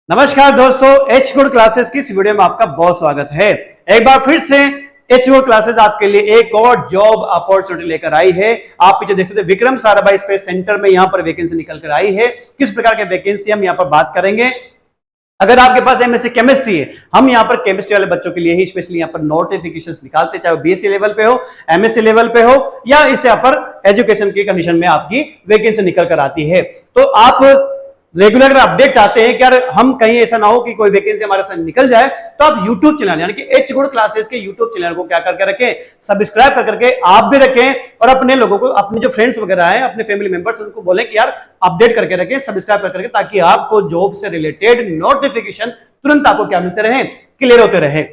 नमस्कार दोस्तों, H good classes की इस वीडियो में आपका बहुत स्वागत है। एक बार फिर से एच गुड क्लासेस आपके लिए एक और जॉब अपॉर्चुनिटी लेकर आई है। आप पीछे देख सकते हैं विक्रम साराभाई स्पेस सेंटर में यहाँ पर वैकेंसी निकल कर आई है। किस प्रकार के वैकेंसी हम यहाँ पर बात करेंगे। अगर आपके पास एमएससी केमिस्ट्री है, हम यहाँ पर केमिस्ट्री वाले बच्चों के लिए ही स्पेशली यहाँ पर नोटिफिकेशंस निकालते, चाहे बीएससी लेवल पे हो, एमएससी लेवल पे हो या इससे यहाँ पर एजुकेशन की कंडीशन में आपकी वैकेंसी निकल कर आती है। तो आप रेगुलर अपडेट चाहते हैं कि यार हम कहीं ऐसा ना हो कि कोई वैकेंसी हमारे साथ निकल जाए, तो आप YouTube चैनल यानी कि एच गुड क्लासेस के YouTube चैनल को क्या करके रखें, सब्सक्राइब करके आप भी रखें और अपने लोगों को, अपने जो फ्रेंड्स वगैरह हैं, अपने फैमिली मेंबर्स, उनको बोलें कि यार अपडेट करके रखें, सब्सक्राइब करके, ताकि आपको जॉब से रिलेटेड नोटिफिकेशन तुरंत आपको क्या मिलते रहे, क्लियर होते रहे।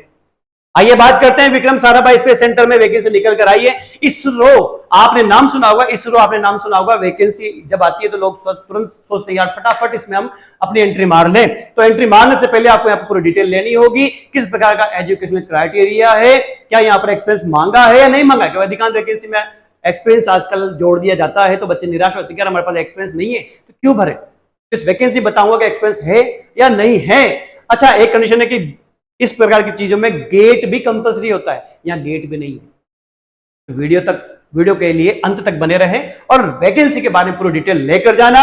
आइए बात करते हैं विक्रम साराभाई स्पेस सेंटर में वैकेंसी निकल कर आई है। इसरो आपने नाम सुना होगा, इसरो आपने नाम सुना होगा। वैकेंसी जब आती है तो लोग तुरंत सोचते हैं यार फटाफट इसमें हम अपनी एंट्री मार लें। तो एंट्री मारने से पहले आपको यहाँ पर पूरी डिटेल लेनी होगी, किस प्रकार का एजुकेशनल क्राइटेरिया है, क्या यहाँ पर एक्सपीरियंस मांगा है या नहीं मांगा है। अधिकांश वैकेंसी में एक्सपीरियंस आजकल जोड़ दिया जाता है, तो बच्चे निराश होते हैं, हमारे पास एक्सपीरियंस नहीं है तो क्यों भरे। इस वैकेंसी बताऊंगा कि एक्सपीरियंस है या नहीं है। अच्छा, एक कंडीशन है कि इस प्रकार की चीजों में गेट भी कंपलसरी होता है, यहां गेट भी नहीं है। वीडियो के लिए अंत तक बने रहें और वैकेंसी के बारे में पूरी डिटेल लेकर जाना।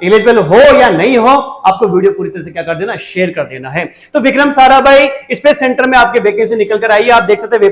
एलिजिबल हो या नहीं हो, आपको वीडियो पूरी तरह से क्या कर देना, शेयर कर देना है। तो विक्रम साराभाई स्पेस सेंटर में आपके वैकेंसी निकल कर आई है। आप देख सकते हैं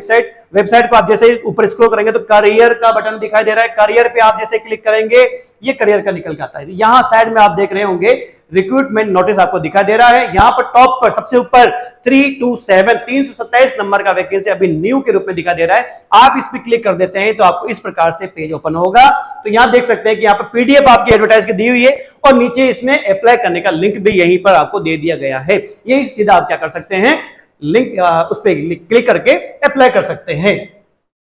वेबसाइट को आप जैसे ऊपर स्क्रॉल करेंगे तो करियर का बटन दिखाई दे रहा है। करियर पे आप जैसे क्लिक करेंगे ये करियर का निकल के आता है। यहां साइड में आप देख रहे होंगे रिक्रूटमेंट नोटिस आपको दिखाई दे रहा है। यहां पर टॉप पर सबसे ऊपर 327 नंबर का वैकेंसी अभी न्यू के रूप में दिखाई दे रहा है। आप इस पर क्लिक कर देते हैं तो आपको इस प्रकार से पेज ओपन होगा। तो यहां देख सकते हैं कि यहाँ पर पीडीएफ आपकी एडवर्टाइज की दी हुई है और नीचे इसमें अप्लाई करने का लिंक भी यहीं पर आपको दे दिया गया है। यही सीधा आप क्या कर सकते हैं, लिंक उस पर क्लिक करके अप्लाई कर सकते हैं।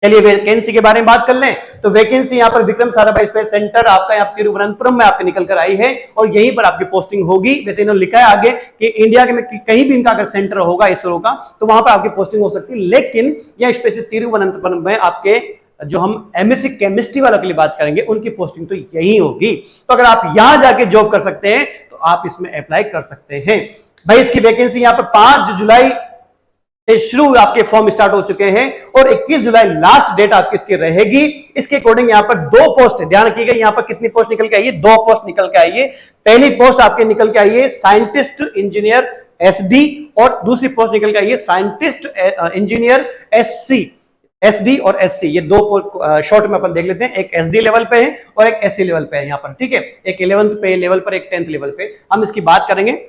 चलिए वैकेंसी के बारे में बात कर लें। तो वैकेंसी यहाँ पर विक्रम साराभाई स्पेस सेंटर आपका यहाँ तिरुवनंतपुरम में आपके निकल कर आई है और यहीं पर आपकी पोस्टिंग होगी। वैसे इन्होंने लिखा है आगे कि इंडिया के में कहीं भी इनका अगर सेंटर होगा इसरो का तो वहां पर आपकी पोस्टिंग हो सकती है, लेकिन यह स्पेशली तिरुवनंतपुरम में आपके जो हम एमएससी केमिस्ट्री वालों के लिए बात करेंगे उनकी पोस्टिंग तो यही होगी। तो अगर आप यहां जाके जॉब कर सकते हैं तो आप इसमें अप्लाई कर सकते हैं। भाई इसकी वैकेंसी यहाँ पर 5 जुलाई शुरू आपके फॉर्म स्टार्ट हो चुके हैं और 21 जुलाई लास्ट डेट आपकी इसकी रहेगी। इसके अकॉर्डिंग यहां पर 2 पोस्ट ध्यान रखिएगा। यहां पर कितनी पोस्ट निकल के आई है, 2 पोस्ट निकल के आई है। पहली पोस्ट आपके निकल के आई है साइंटिस्ट इंजीनियर एसडी और दूसरी पोस्ट निकल के आई है साइंटिस्ट इंजीनियर एसडी और एससी। ये 2 शॉर्ट में अपन देख लेते हैं। एक एसडी लेवल पे है और एक एससी लेवल पे है यहाँ पर, ठीक है। एक 11th पे लेवल पर, एक 10th लेवल पे। हम इसकी बात करेंगे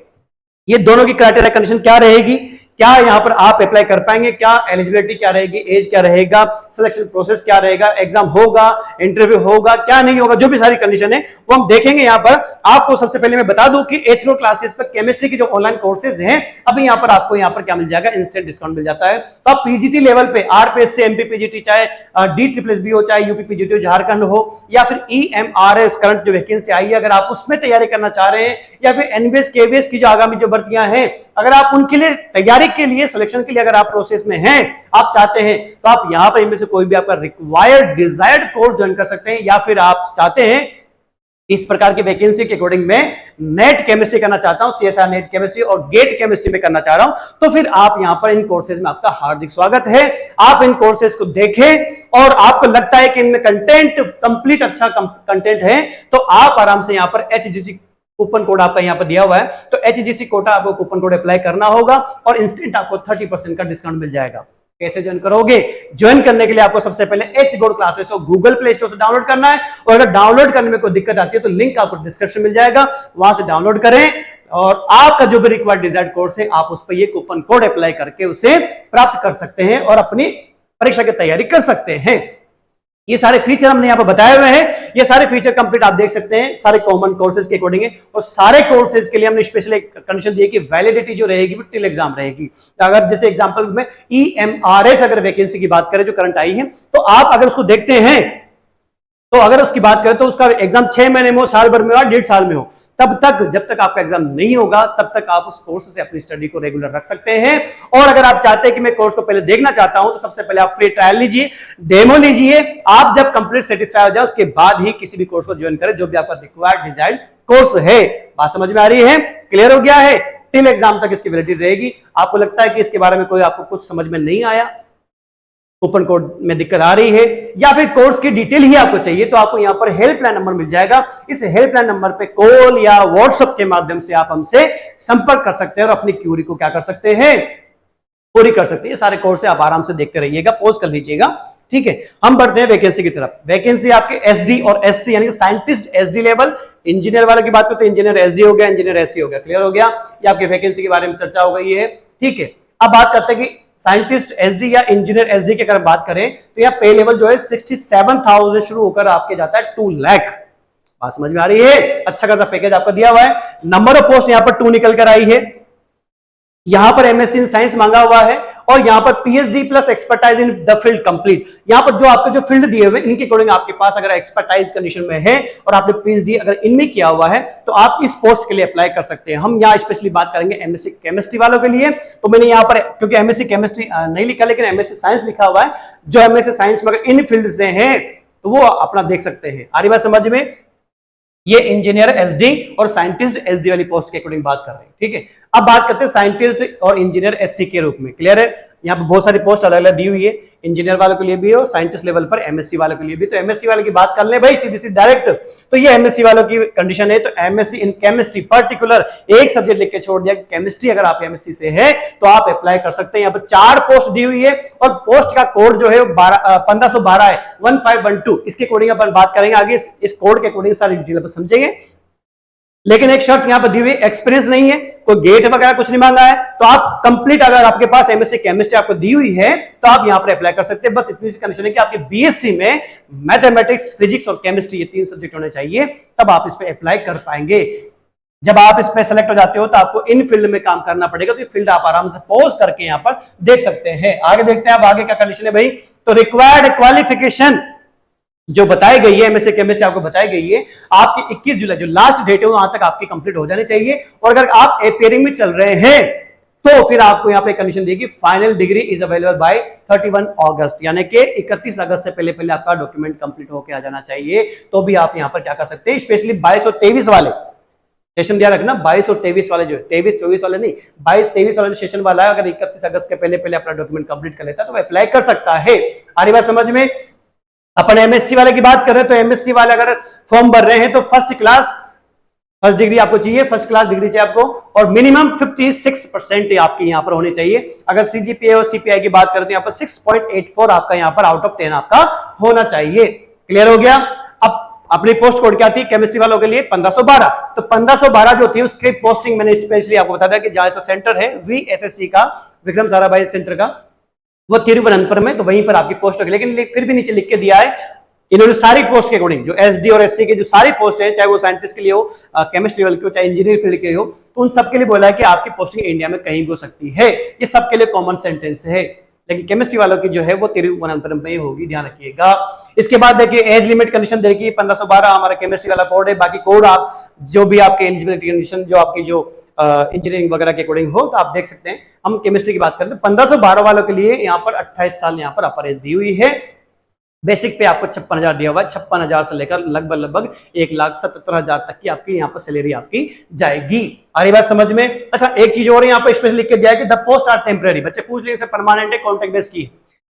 ये दोनों की क्राइटेरिया कंडीशन क्या रहेगी, क्या यहाँ पर आप अप्लाई कर पाएंगे, क्या एलिजिबिलिटी क्या रहेगी, एज क्या रहेगा, सिलेक्शन प्रोसेस क्या रहेगा, एग्जाम होगा, इंटरव्यू होगा, क्या नहीं होगा, जो भी सारी कंडीशन है वो हम देखेंगे। यहाँ पर आपको सबसे पहले मैं बता दूं कि एच क्लासेस पर केमिस्ट्री की जो ऑनलाइन कोर्सेज हैं अभी यहाँ पर आपको यहाँ पर क्या मिल जाएगा, इंस्टेंट डिस्काउंट मिल जाता है। तो आप पीजीटी लेवल पे आरपीएससी एमपीपीजीटी चाहे DSSS हो, चाहे यूपीपीजीटी हो झारखंड हो, या फिर EMRS करंट जो वैकेंसी आई है अगर आप उसमें तैयारी करना चाह रहे हैं, या फिर एनवीएस केवीएस की जो आगामी जो भर्तियां हैं अगर आप उनके लिए तैयारी के लिए, सिलेक्शन के लिए अगर आप प्रोसेस में हैं, आप चाहते हैं तो आप यहां पर इनमें से कोई भी आपका रिक्वायर्ड डिजायर्ड कोर्स ज्वाइन कर सकते हैं। या फिर आप चाहते हैं इस प्रकार की वैकेंसी के अकॉर्डिंग में नेट केमिस्ट्री करना चाहता हूं, CSR नेट केमिस्ट्री और गेट केमिस्ट्री में करना चाह रहा हूं, तो फिर आप यहां पर इन कोर्सेज में आपका हार्दिक स्वागत है। आप इन कोर्सेज को देखें और आपको लगता है कि इनमें कंटेंट कंप्लीट अच्छा कंटेंट है तो आप आराम से यहां पर HGC कूपन कोड आपका यहाँ पर दिया हुआ है, तो HGC कोटा आपको कूपन कोड अप्लाई करना होगा और इंस्टेंट आपको 30% का डिस्काउंट मिल जाएगा। कैसे ज्वाइन करोगे? ज्वाइन करने के लिए आपको सबसे पहले एच गुड क्लासेस को गूगल प्ले स्टोर से डाउनलोड करना है और अगर डाउनलोड करने में कोई दिक्कत आती है तो लिंक आपको डिस्क्रिप्शन मिल जाएगा, वहां से डाउनलोड करें और आपका जो भी रिक्वायर्ड डिजायर्ड कोर्स है आप उस पर ये कूपन कोड अप्लाई करके उसे प्राप्त कर सकते हैं और अपनी परीक्षा की तैयारी कर सकते हैं। ये सारे फीचर हमने यहाँ पर बताए हुए हैं। ये सारे फीचर कंप्लीट आप देख सकते हैं, सारे कॉमन कोर्सेज के अकॉर्डिंग है और सारे कोर्सेज के लिए हमने स्पेशल एक कंडीशन दी है कि वैलिडिटी जो रहेगी वो टिल एग्जाम रहेगी। अगर जैसे एग्जांपल में EMRS अगर वैकेंसी की बात करें जो करंट आई है तो आप अगर उसको देखते हैं तो अगर उसकी बात करें तो उसका एग्जाम 6 महीने में हो, साल भर में हो, 1.5 साल में हो, तब तक जब तक आपका एग्जाम नहीं होगा तब तक आप उस कोर्स से अपनी स्टडी को रेगुलर रख सकते हैं। और अगर आप चाहते हैं कि मैं कोर्स को पहले देखना चाहता हूं तो सबसे पहले आप फ्री ट्रायल लीजिए, डेमो लीजिए। आप जब कंप्लीट सेटिस्फाई हो जाए उसके बाद ही किसी भी कोर्स को ज्वाइन करें जो भी आपका रिक्वायर्ड डिजायर्ड कोर्स है। बात समझ में आ रही है? क्लियर हो गया है? टिल एग्जाम तक इसकी वैलिडिटी रहेगी। आपको लगता है कि इसके बारे में कोई आपको कुछ समझ में नहीं आया, कूपन कोड में दिक्कत आ रही है, या फिर कोर्स की डिटेल ही आपको चाहिए, तो आपको यहाँ पर हेल्पलाइन नंबर मिल जाएगा। इस हेल्पलाइन नंबर पे कॉल या व्हाट्सएप के माध्यम से आप हमसे संपर्क कर सकते हैं और अपनी क्यूरी को क्या कर सकते हैं, पूरी कर सकते हैं। सारे कोर्स आप आराम से देखते रहिएगा, पॉज कर लीजिएगा, ठीक है। हम बढ़ते हैं वैकेंसी की तरफ। वैकेंसी आपके एसडी और एससी यानी कि साइंटिस्ट एसडी लेवल, इंजीनियर वाले की बात करते हैं, इंजीनियर एसडी हो गया, इंजीनियर एससी हो गया। क्लियर हो गया, ये आपकी वैकेंसी के बारे में चर्चा हो गई है, ठीक है। अब बात करते हैं कि साइंटिस्ट एसडी या इंजीनियर एसडी की अगर बात करें तो यहाँ पे लेवल जो है 67,000 से शुरू होकर आपके जाता है 2 लाख। बात समझ में आ रही है? अच्छा खासा पैकेज आपका दिया हुआ है। नंबर ऑफ पोस्ट यहाँ पर 2 निकल कर आई है। यहां पर एमएससी इन साइंस मांगा हुआ है और यहां पर PhD plus expertise in the field complete. यहां पर जो आपके जो फील्ड दिए हुए इनके अकॉर्डिंग आपके पास अगर एक्सपर्टाइज कंडीशन में है और आपने पीएचडी अगर इनमें किया हुआ है तो आप इस पोस्ट के लिए अप्लाई कर सकते हैं। हम यहां स्पेशली बात करेंगे एमएससी केमिस्ट्री वालों के लिए, तो मैंने यहां पर क्योंकि एमएससी केमिस्ट्री नहीं लिखा लेकिन एमएससी साइंस लिखा हुआ है, जो एमएससी साइंस में अगर इन फील्ड से है तो वो अपना देख सकते हैं। आ रही बात समझ में? ये इंजीनियर एसडी और साइंटिस्ट एसडी वाली पोस्ट के अकॉर्डिंग बात कर रहे हैं, ठीक है। अब बात करते हैं साइंटिस्ट और इंजीनियर एससी के रूप में। क्लियर है? यहाँ पे बहुत सारी पोस्ट अलग अलग दी हुई है, इंजीनियर वालों के लिए भी और साइंटिस्ट लेवल पर एमएससी वालों के लिए भी। तो एमएससी वाले की बात कर ले भाई सीधी सी डायरेक्ट, तो ये एमएससी वालों की कंडीशन है। तो एमएससी इन केमिस्ट्री पर्टिकुलर एक सब्जेक्ट लिख के छोड़ दिया, केमिस्ट्री अगर आप एमएससी से है तो आप अप्लाई कर सकते हैं। यहाँ पर 4 पोस्ट दी हुई है और पोस्ट का कोड जो है 1512 है, 1512। इसके अकॉर्डिंग अपन बात करेंगे आगे, इस कोड के अकॉर्डिंग सारी डिटेल समझेंगे। लेकिन एक शर्त यहां पर दी हुई, एक्सपीरियंस नहीं है, कोई गेट वगैरह कुछ नहीं मांगा है, तो आप कंप्लीट अगर आपके पास एमएससी केमिस्ट्री आपको दी हुई है तो आप यहां पर अप्लाई कर सकते हैं। बस इतनी सी कंडीशन है कि आपके बीएससी में मैथमेटिक्स, फिजिक्स और केमिस्ट्री ये 3 सब्जेक्ट होने चाहिए, तब आप इस पर अप्लाई कर पाएंगे। जब आप इस पे सेलेक्ट हो जाते हो तो आपको इन फील्ड में काम करना पड़ेगा, तो ये फील्ड आप आराम से पॉज करके यहां पर देख सकते हैं। आगे देखते हैं, अब आगे क्या कंडीशन है भाई। तो रिक्वायर्ड क्वालिफिकेशन जो बताई गई है, एमएससी केमिस्ट्री आपको बताई गई है, आपकी 21 जुलाई जो लास्ट डेट है वहां तक आपकी कंप्लीट हो जानी चाहिए। और अगर आप अपेयरिंग में चल रहे हैं तो फिर आपको यहाँ पे कंडीशन देगी, final decree is available by 31 अगस्त, यानी कि 31 अगस्त से पहले पहले आपका डॉक्यूमेंट कंप्लीट होकर आ जाना चाहिए। तो भी आप यहाँ पर क्या कर सकते हैं, स्पेशली 22 और 23 वाले सेशन ध्यान रखना, 22 और 23 वाले जो 23-24 वाले नहीं, 22-23 वाले सेशन वाला है, अगर 31 अगस्त के पहले पहले अपना डॉक्यूमेंट कंप्लीट कर लेता है तो वो अप्लाई कर सकता है। आ रही बात समझ में? अपन एमएससी वाले की बात कर रहे हैं तो एमएससी वाले अगर फॉर्म भर रहे हैं तो फर्स्ट डिग्री आपको चाहिए, फर्स्ट क्लास डिग्री चाहिए आपको, और मिनिमम 56% आपकी यहां पर होनी चाहिए। अगर सीजीपीए और सीपीआई की बात करते हैं यहाँ पर 6.84 आपका यहां पर आउट ऑफ 10 आपका होना चाहिए। क्लियर हो गया? अब अपनी पोस्ट कोड क्या थी केमिस्ट्री वालों के लिए? 1512। तो 1512 जो थी उसकी पोस्टिंग मैंने स्पेशली आपको बता दिया कि जहां से सेंटर है वीएसएससी का, विक्रम साराभाई सेंटर का, वो तिरुवनंतपुरम में, तो वहीं पर आपकी पोस्ट होगी। लेकिन फिर भी नीचे लिख के दिया है इन्होंने सारी पोस्ट के अकॉर्डिंग, जो एसडी और एससी के जो सारी पोस्ट है, चाहे वो साइंटिस्ट के लिए हो, केमिस्ट्री वाले के हो, चाहे इंजीनियर फील्ड के हो, तो उन सबके लिए बोला है कि आपकी पोस्टिंग इंडिया में कहीं भी हो सकती है। ये सबके लिए कॉमन सेंटेंस है, लेकिन केमिस्ट्री वालों की जो है वो तिरुवनंतपुरम में ही होगी, ध्यान रखिएगा। इसके बाद देखिए एज लिमिट कंडीशन देखिए 1512 हमारा केमिस्ट्री वाला कोड है। बाकी कोड आप जो भी आपके एलिजिबिलिटी कंडीशन जो आपकी जो इंजीनियरिंग वगैरह के अकॉर्डिंग हो तो आप देख सकते हैं। हम केमिस्ट्री की बात करते हैं, 1512 वालों के लिए यहाँ पर 28 साल यहाँ पर अपर एज दी हुई है। बेसिक पे आपको 56,000 दिया हुआ है, 56,000 से लेकर लगभग 1,77,000 तक की आपकी यहाँ पर सैलरी आपकी जाएगी। आ रही बात समझ में? अच्छा एक चीज और यहाँ पर स्पेशल लिख के दिया है कि द पोस्ट आर टेम्परेरी। बच्चे पूछ लेंगे परमानेंट है, कॉन्ट्रैक्ट बेस की,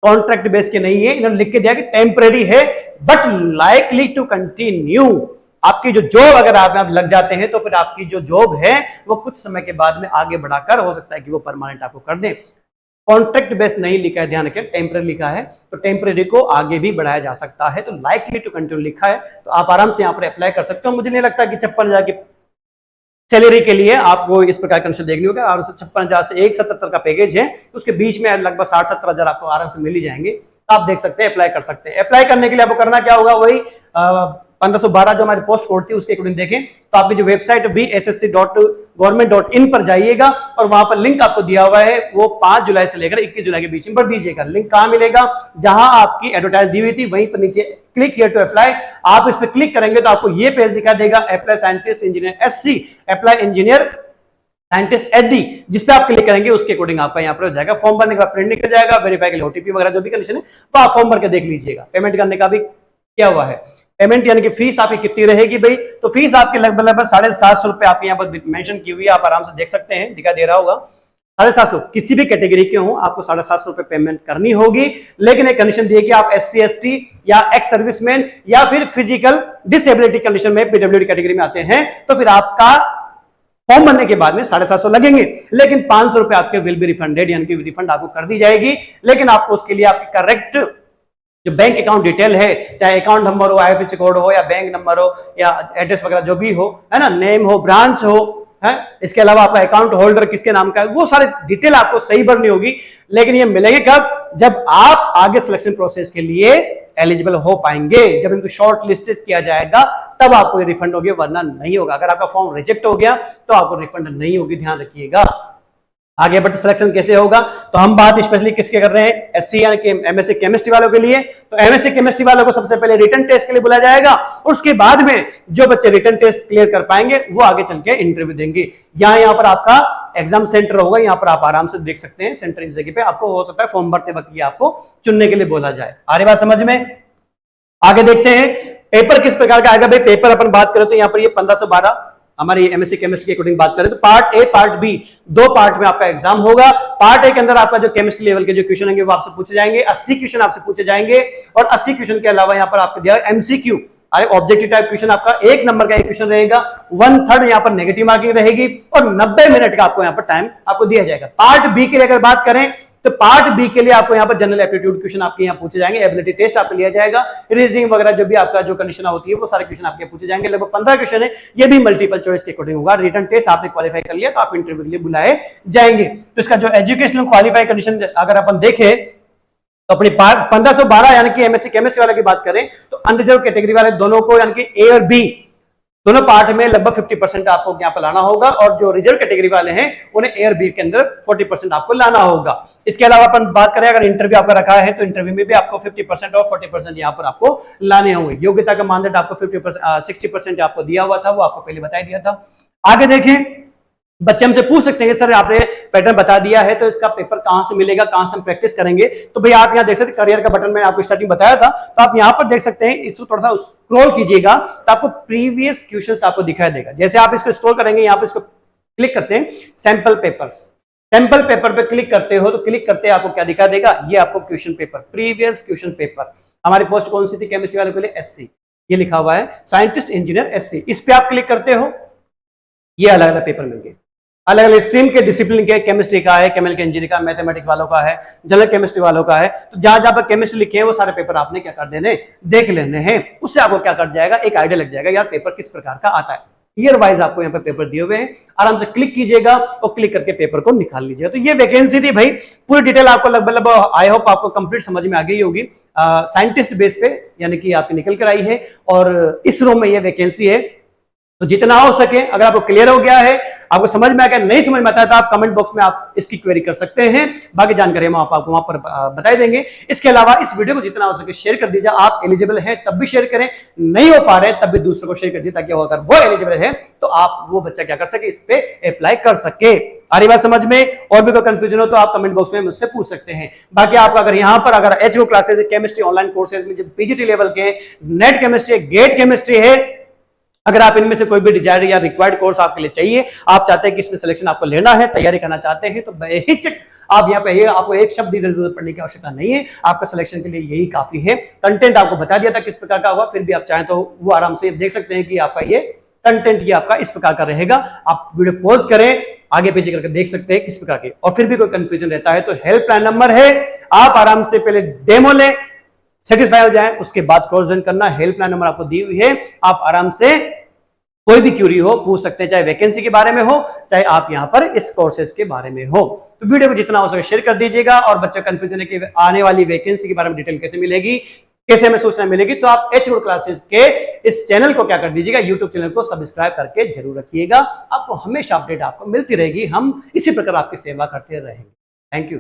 कॉन्ट्रैक्ट बेस के नहीं है, इन्होंने लिख के दिया कि टेम्परेरी है बट लाइकली टू कंटिन्यू। आपकी जो जॉब अगर आप लग जाते हैं तो फिर आपकी जो जॉब है वो कुछ समय के बाद में आगे बढ़ाकर हो सकता है कि वो परमानेंट आपको कर दें। कॉन्ट्रैक्ट बेस नहीं लिखा है, ध्यान रखें, टेम्परेरी लिखा है, तो टेम्परेरी को आगे भी बढ़ाया जा सकता है। तो लाइकली टू कंटिन्यू लिखा है, तो आप आराम से यहाँ पर अप्लाई कर सकते हो। मुझे नहीं लगता कि 56,000 की सैलरी के लिए आपको इस प्रकार कंडीशन देखनी होगा। और 56,000 से 177 का पैकेज है, तो उसके बीच में लगभग 60-70,000 आपको आराम से मिल ही जाएंगे। तो आप देख सकते हैं, अप्लाई कर सकते हैं। अप्लाई करने के लिए आपको करना क्या होगा, वही 1512 जो हमारी पोस्ट कोड थी उसके अकॉर्डिंग देखें तो आपकी जो वेबसाइट vssc.government.in पर जाइएगा और वहां पर लिंक आपको दिया हुआ है, वो 5 जुलाई से लेकर 21 जुलाई के बीच में भर दीजिएगा। लिंक कहां मिलेगा? जहां आपकी एडवर्टाइज दी हुई थी वहीं पर नीचे क्लिक हियर टू अप्लाई, आप इस पर क्लिक करेंगे तो आपको ये पेज दिखा देगा, apply scientist engineer SC, apply engineer scientist SD, जिस पे आप क्लिक करेंगे उसके अकॉर्डिंग आपका यहाँ पर हो जाएगा। फॉर्म भरने का प्रिंट निकल जाएगा, वेरीफाई के लिए ओटीपी वगैरह जो भी कंडीशन है तो आप फॉर्म भर के देख लीजिएगा। पेमेंट करने का भी क्या हुआ है, पेमेंट यानी कि फीस आपकी कितनी रहेगी भाई, तो फीस आपकी लगभग 750 रुपए आपके यहाँ पर मेंशन की हुई है, आप आराम से देख सकते हैं, दिखा दे रहा होगा 750। किसी भी कैटेगरी के हो आपको 750 रुपए पेमेंट करनी होगी, लेकिन एक कंडीशन दी है कि आप SC ST या एक्स सर्विसमैन या फिर फिजिकल डिसेबिलिटी कंडीशन में PWD कैटेगरी में आते हैं, तो फिर आपका फॉर्म भरने के बाद में 750 लगेंगे, लेकिन 500 रुपए आपके विल बी रिफंडेड, यानी कि रिफंड आपको कर दी जाएगी। लेकिन आपको उसके लिए आपकी करेक्ट जो बैंक अकाउंट डिटेल है, चाहे अकाउंट नंबर हो, IFSC कोड हो या बैंक नंबर हो या एड्रेस वगैरह जो भी हो, है ना, नेम हो, ब्रांच हो, है, इसके अलावा आपका अकाउंट होल्डर किसके नाम का है, वो सारे डिटेल आपको सही भरनी होगी। लेकिन ये मिलेंगे कब, जब आप आगे सिलेक्शन प्रोसेस के लिए एलिजिबल हो पाएंगे, जब इनको शॉर्ट लिस्टेड किया जाएगा तब आपको ये रिफंड होगी, वरना नहीं होगा। अगर आपका फॉर्म रिजेक्ट हो गया तो आपको रिफंड नहीं होगी, ध्यान रखिएगा। आगे बट सिलेक्शन कैसे होगा, तो हम बात स्पेशली किसके कर रहे हैं, SC यानी कि MSc केमिस्ट्री वालों के लिए। तो MSc केमिस्ट्री वालों को सबसे पहले रिटन टेस्ट के लिए बुलाया जाएगा, और उसके बाद में जो बच्चे रिटन टेस्ट क्लियर कर पाएंगे वो आगे चल के इंटरव्यू देंगे। यहाँ पर आपका एग्जाम सेंटर होगा, यहाँ पर आप आराम से देख सकते हैं सेंटर इस जगह पे, आपको हो सकता है फॉर्म भरते वक्त ये आपको चुनने के लिए बोला जाए। आ रही बात समझ में, आगे देखते हैं पेपर किस प्रकार का आएगा भाई। पेपर अपन बात करें तो यहाँ पर ये 1512 हमारी MSc केमिस्ट्री के अकॉर्डिंग बात करें तो पार्ट ए पार्ट बी दो पार्ट में आपका एग्जाम होगा। पार्ट ए के अंदर आपका जो केमिस्ट्री लेवल के जो क्वेश्चन होंगे वो आपसे पूछे जाएंगे, 80 क्वेश्चन आपसे पूछे जाएंगे, और 80 क्वेश्चन के अलावा यहाँ पर आपको दिया MCQ ऑब्जेक्टिव टाइप क्वेश्चन, आपका 1 नंबर का एक क्वेश्चन रहेगा, 1/3 यहाँ पर नेगेटिव मार्किंग रहेगी, और 90 मिनट का आपको यहाँ पर टाइम आपको दिया जाएगा। पार्ट बी के लिए अगर बात करें तो पार्ट बी के लिए आपको यहाँ पर जनरल एप्टीट्यूड क्वेश्चन आपके यहाँ पूछे जाएंगे, एबिलिटी टेस्ट आपको लिया जाएगा, रीजनिंग वगैरह जो भी आपका जो कंडीशन होती है वो सारे क्वेश्चन आपके पूछे जाएंगे। लगभग 15 क्वेश्चन है, ये भी मल्टीपल चॉइस के अकॉर्डिंग होगा। रिटन टेस्ट आपने क्वालिफाई कर लिया तो आप इंटरव्यू के लिए बुलाए जाएंगे। तो इसका जो एजुकेशनल क्वालिफाई कंडीशन अगर अपन देखें तो अपनी 1512 यानी कि MSc केमिस्ट्री वाले की बात करें तो अनरिजर्व कैटेगरी वाले दोनों को यानी कि A और B दोनों पार्ट में लगभग 50% आपको यहाँ पर लाना होगा, और जो रिजर्व कैटेगरी वाले हैं उन्हें A और B के अंदर 40% आपको लाना होगा। इसके अलावा अपन बात करें अगर इंटरव्यू आपका रखा है तो इंटरव्यू में भी आपको 50% और 40% यहाँ पर आपको लाने होंगे। योग्यता का मानदंड आपको 60% आपको दिया हुआ था, वो आपको पहले बता दिया था। आगे देखें, बच्चे हमसे पूछ सकते हैं सर आपने पैटर्न बता दिया है तो इसका पेपर कहां से मिलेगा, कहां से हम प्रैक्टिस करेंगे। तो भैया आप यहां देख सकते हैं करियर का बटन मैंने आपको स्टार्टिंग बताया था, तो आप यहां पर देख सकते हैं, इसको थोड़ा सा स्क्रॉल कीजिएगा तो आपको प्रीवियस क्वेश्चंस आपको दिखाई देगा। जैसे आप इसको स्क्रॉल करेंगे, यहां पर इसको क्लिक करते हैं सैंपल पेपर्स, सैंपल पेपर पे क्लिक करते हो तो क्लिक करते आपको क्या दिखा देगा, ये आपको question paper, previous question paper. हमारी पोस्ट कौन सी थी केमिस्ट्री वाले के लिए, SC, ये लिखा हुआ है साइंटिस्ट इंजीनियर SC। इस पे आप क्लिक करते हो, ये अलग अलग पेपर मिल गए, अलग अलग स्ट्रीम के डिसिप्लिन के, केमिस्ट्री का है, केमिकल इंजीनियरिंग का, मैथमेटिक्स वालों का है, जनरल केमिस्ट्री वालों का है। तो जहां जहां पर केमिस्ट्री लिखे हैं वो सारे पेपर आपने क्या कर देने, देख लेने हैं। उससे आपको क्या कर जाएगा, एक आइडिया लग जाएगा यार पेपर किस प्रकार का आता है। ईयर वाइज आपको यहाँ पे पेपर दिए हुए हैं, आराम से क्लिक कीजिएगा और क्लिक करके पेपर को निकाल लीजिएगा। तो ये वैकेंसी थी भाई, पूरी डिटेल आपको लगभग आई होप आपको कंप्लीट समझ में आ गई होगी। साइंटिस्ट बेस पे यानी कि आपकी निकल कर आई है, और इस रो में ये वैकेंसी है। तो जितना हो सके, अगर आपको क्लियर हो गया है, आपको समझ में आ गया, नहीं समझ में आता है तो आप कमेंट बॉक्स में आप इसकी क्वेरी कर सकते हैं, बाकी जानकारी हम आपको वहां पर बता देंगे। इसके अलावा इस वीडियो को जितना हो सके शेयर कर दीजिए। आप एलिजिबल हैं तब भी शेयर करें, नहीं हो पा रहे तब भी दूसरों को शेयर कर दीजिए, ताकि अगर वो एलिजिबल है तो आप वो बच्चा क्या कर सके, इस पे अप्लाई कर सके। आ रही बात समझ में, और भी कोई कंफ्यूजन हो तो आप कमेंट बॉक्स में मुझसे पूछ सकते हैं। बाकी आपका अगर यहाँ पर अगर HO classes, chemistry online courses में PGT लेवल के, नेट केमिस्ट्री, गेट केमिस्ट्री है, अगर आप इनमें से कोई भी डिजायर या रिक्वायर्ड कोर्स आपके लिए चाहिए, आप चाहते हैं कि इसमें सिलेक्शन आपको लेना है, तैयारी करना चाहते हैं, तो बेहिचक आप यहाँ पे, आपको एक शब्द की जरूरत पड़ने की आवश्यकता नहीं है, आपका सिलेक्शन के लिए यही काफी है। कंटेंट आपको बता दिया था किस प्रकार का होगा, फिर भी आप चाहें तो वो आराम से देख सकते हैं कि आपका ये कंटेंट ये आपका इस प्रकार का रहेगा। आप वीडियो पॉज करें, आगे पीछे करके देख सकते हैं किस प्रकार के, और फिर भी कोई कंफ्यूजन रहता है तो हेल्पलाइन नंबर है, आप आराम से पहले डेमो लें, सेटिस्फाई हो जाए, उसके बाद कोर्स ज्वाइन करना। हेल्पलाइन नंबर आपको दी हुई है, आप आराम से कोई भी क्यूरी हो पूछ सकते हैं, चाहे वैकेंसी के बारे में हो, चाहे आप यहाँ पर इस कोर्सेज के बारे में हो। तो वीडियो को जितना हो सके शेयर कर दीजिएगा, और बच्चों कंफ्यूजन है कि आने वाली वैकेंसी के बारे में डिटेल कैसे मिलेगी, कैसे हमें सूचना मिलेगी, तो आप HO क्लासेस के इस चैनल को क्या कर दीजिएगा, यूट्यूब चैनल को सब्सक्राइब करके जरूर रखिएगा। आपको हमेशा अपडेट आपको मिलती रहेगी, हम इसी प्रकार आपकी सेवा करते रहेंगे। Thank you.